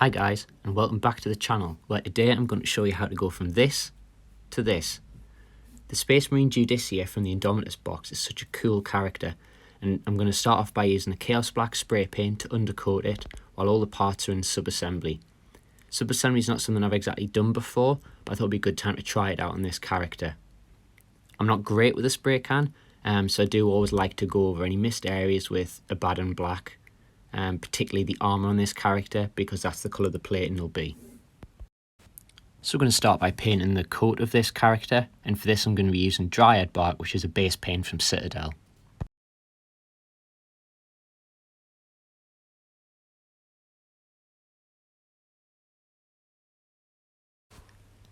Hi guys, and welcome back to the channel, where today I'm going to show you how to go from this to this. The Space Marine Judiciar from the Indomitus box is such a cool character, and I'm going to start off by using a Chaos Black spray paint to undercoat it while all the parts are in sub-assembly. Sub-assembly is not something I've exactly done before, but I thought it would be a good time to try it out on this character. I'm not great with a spray can, so I do always like to go over any missed areas with a bad and black. Particularly the armour on this character, because that's the colour the plating will be. So we're going to start by painting the coat of this character, and for this I'm going to be using Dryad Bark, which is a base paint from Citadel.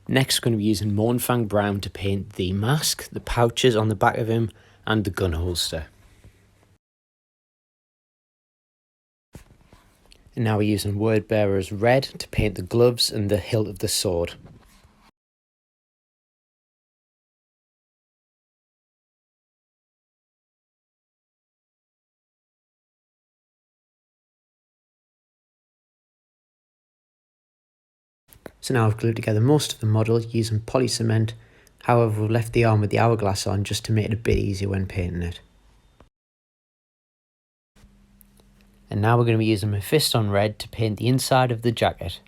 Next we're going to be using Mournfang Brown to paint the mask, the pouches on the back of him, and the gun holster. And now we're using Wordbearer's Red to paint the gloves and the hilt of the sword. So now I've glued together most of the model using poly cement, however we've left the arm with the hourglass on just to make it a bit easier when painting it. And now we're going to be using Mephiston Red to paint the inside of the jacket.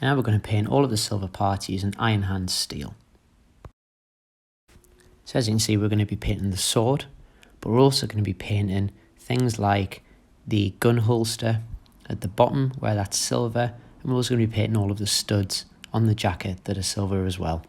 Now we're going to paint all of the silver parts using Iron Hand steel. So as you can see, we're going to be painting the sword, but we're also going to be painting things like the gun holster at the bottom where that's silver, and we're also going to be painting all of the studs on the jacket that are silver as well.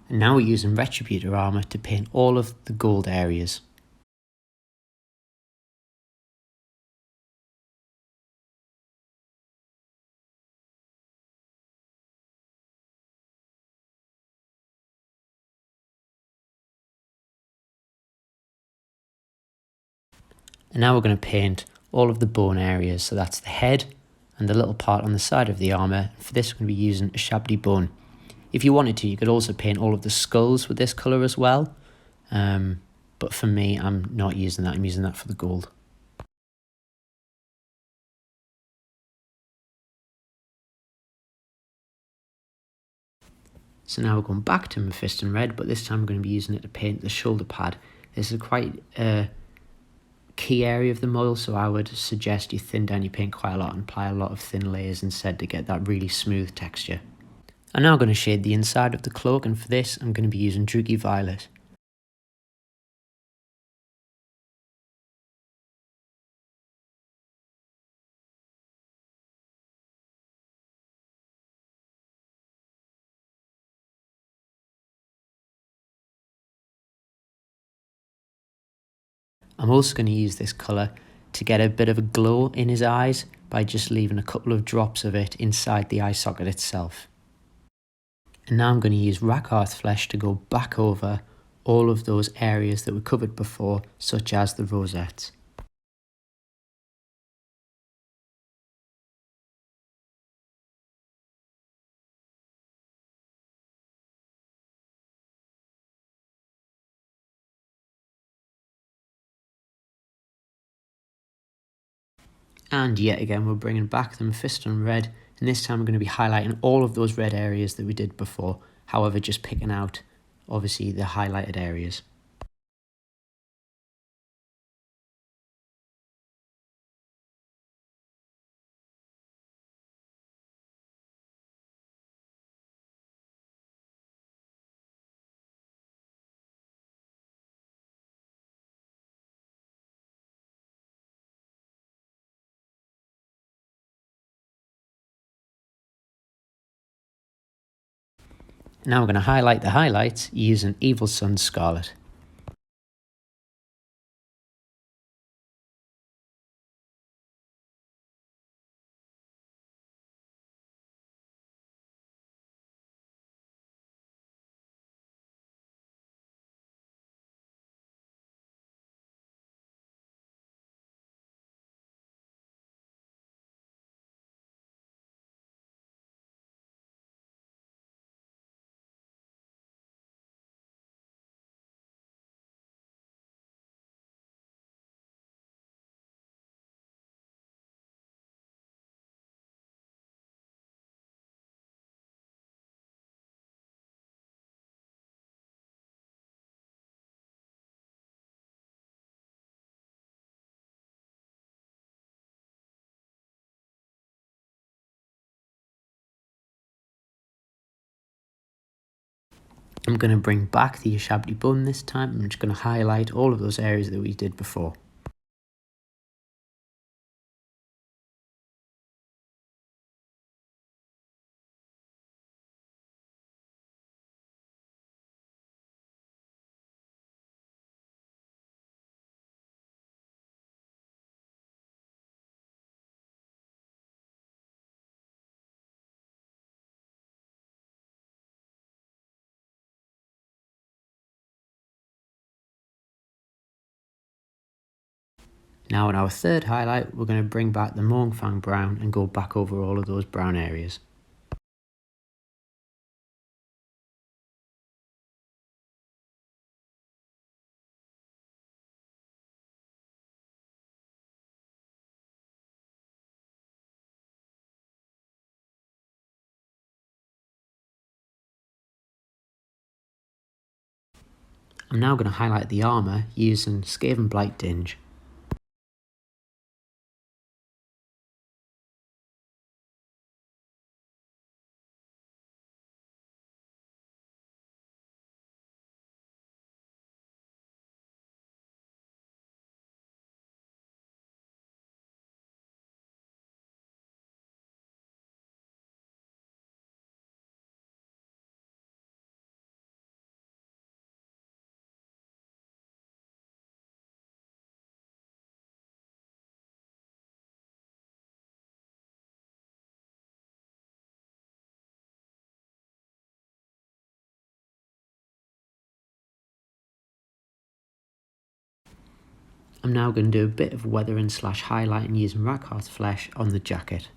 And now we're using Retributor armour to paint all of the gold areas. And now we're going to paint all of the bone areas, so that's the head and the little part on the side of the armour. For this we're going to be using a Shabby bone. If you wanted to, you could also paint all of the skulls with this colour as well, but for me I'm not using that, I'm using that for the gold. So now we're going back to Mephiston Red, but this time we're going to be using it to paint the shoulder pad. This is quite a key area of the model, so I would suggest you thin down your paint quite a lot and apply a lot of thin layers instead to get that really smooth texture. I'm now going to shade the inside of the cloak, and for this I'm going to be using Drugi Violet. I'm also going to use this colour to get a bit of a glow in his eyes by just leaving a couple of drops of it inside the eye socket itself. And now I'm going to use Rakarth Flesh to go back over all of those areas that were covered before, such as the rosettes. And yet again we're bringing back the Mephiston Red, and this time we're going to be highlighting all of those red areas that we did before, however just picking out obviously the highlighted areas. Now we're going to highlight the highlights using Evil Sun's Scarlet. I'm going to bring back the Ushabti bun this time. I'm just going to highlight all of those areas that we did before. Now in our third highlight, we're going to bring back the Mournfang brown and go back over all of those brown areas. I'm now going to highlight the armour using Skaven Blight Dinge. I'm now going to do a bit of weathering / highlighting using Rakhar's Flesh on the jacket.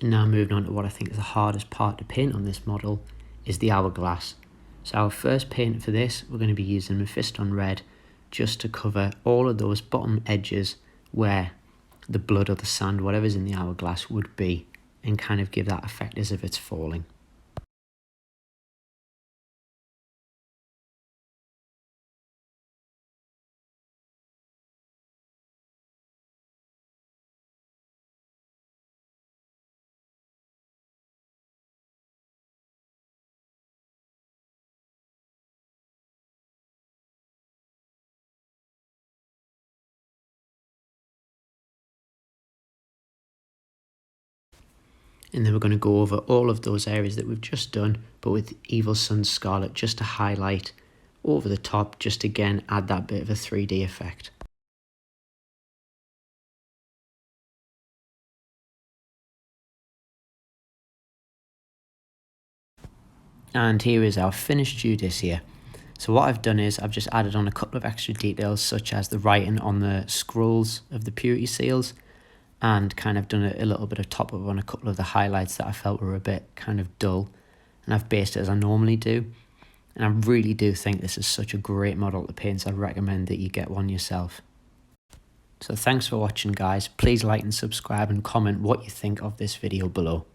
And now moving on to what I think is the hardest part to paint on this model is the hourglass. So our first paint for this, we're going to be using Mephiston Red just to cover all of those bottom edges where the blood or the sand, whatever's in the hourglass, would be, and kind of give that effect as if it's falling. And then we're going to go over all of those areas that we've just done, but with Evil Sunz Scarlet just to highlight over the top, just again add that bit of a 3D effect. And here is our finished Judiciar. So what I've done is I've just added on a couple of extra details, such as the writing on the scrolls of the purity seals, and kind of done a little bit of top up on a couple of the highlights that I felt were a bit kind of dull, and I've based it as I normally do. And I really do think this is such a great model to paint, so I recommend that you get one yourself. So thanks for watching, guys. Please like and subscribe and comment what you think of this video below.